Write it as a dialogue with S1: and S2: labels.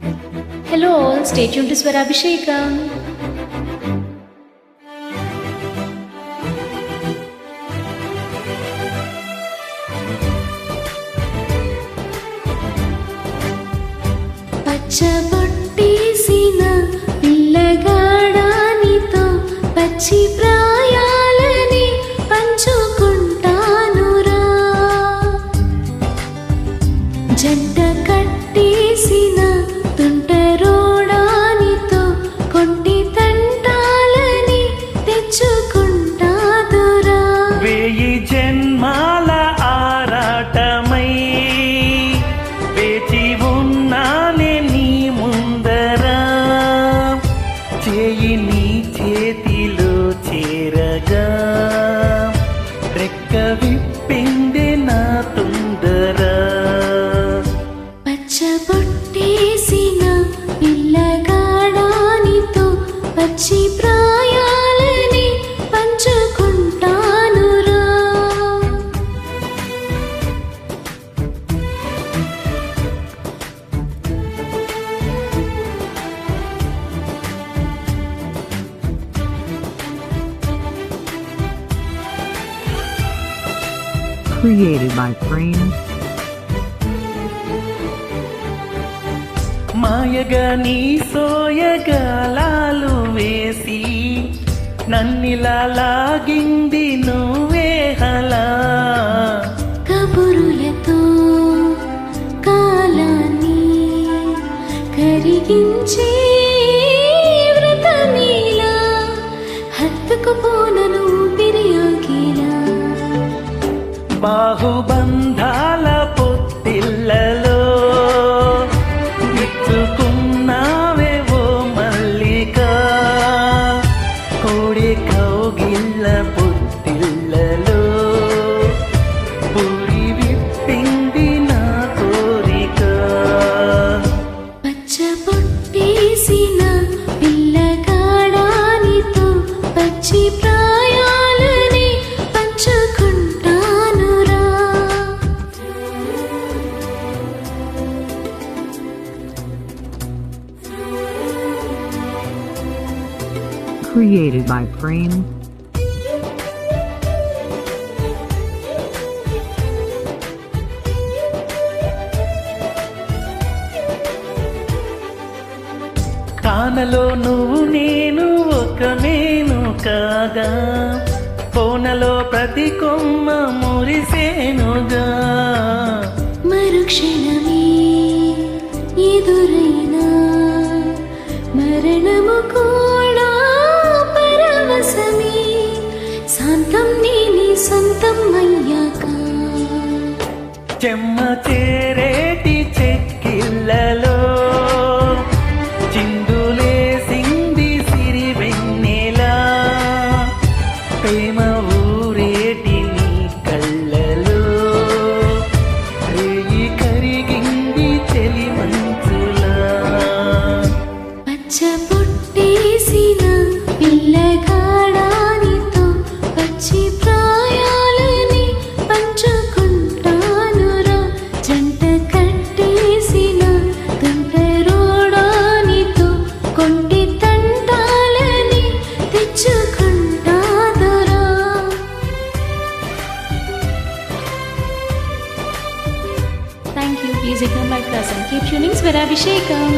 S1: Hello all, stay tuned to Swarabhishekam. పచ్చబొట్టేసిన పిల్లగాడానితో పచ్చి ప్రాయాలని పంచుకుంటానురా. జంట కట్టేసిన తుంటరోడానితో కొంటి తంటాలని తెచ్చుకుంటాదురా.
S2: వేయి జన్మాల ఆరాటమై వేచి ఉన్నానే నీ ముందరా. చేయి నీ చేతిలో చేరగా రెక్క విప్పిందే నా తొందరా.
S1: పచ్చబొట్టేసిన పిల్లగాడానితో పచ్చి ప్రాయాలని పంచుకుంటానురా.
S3: Created by Frame.
S2: మాయగా నీ సోయగాలాలు వేసి నన్నిలా లాగింది నువ్వే హలా.
S1: కబురులతో కాలాన్ని కరిగించే వ్రతమీలా హత్తుకుపోనను ఊపిరియాకేలా.
S2: బాహుబంధాల పొత్తిళ్లలో విచ్చుకున్నావేవో మల్లిక. కోడి కౌగిళ్ళ పొత్తిళ్లలో పూరి విప్పింది నా కోరిక.
S1: పచ్చబొట్టేసిన పిల్లగాడానితో పచ్చి ప్రాయాలని పంచుకుంటానురా.
S3: Created by Frame.
S2: కానలో నువ్వు నేను ఒక నేను కాగా కోనలో ప్రతి కొమ్మ మురిసేనుగా.
S1: మరుక్షణమే ఎదురైనా మరణము కూడా పరవశమే. శాంతం నేనే సొంతం అయ్యాక
S2: చెమ్మ చేరేటి చెక్కిళ్ళలో చిందులేసింది సిరి వెన్నెలా. ప్రేమ ఊరేటి నీ కళ్ళలో రేయి కరిగింది చెలి మంచులా.
S1: పచ్చబొట్టేసిన పిల్లగాడానితో పచ్చి ప్రాయాలని పంచుకుంటానురా. జంట కట్టేసిన తుంటరోడానితో కొంటి తంటాలని తెచ్చుకుంటాదురా. Thank you. Please ignore my present. Keep tuning Swarabhishekam.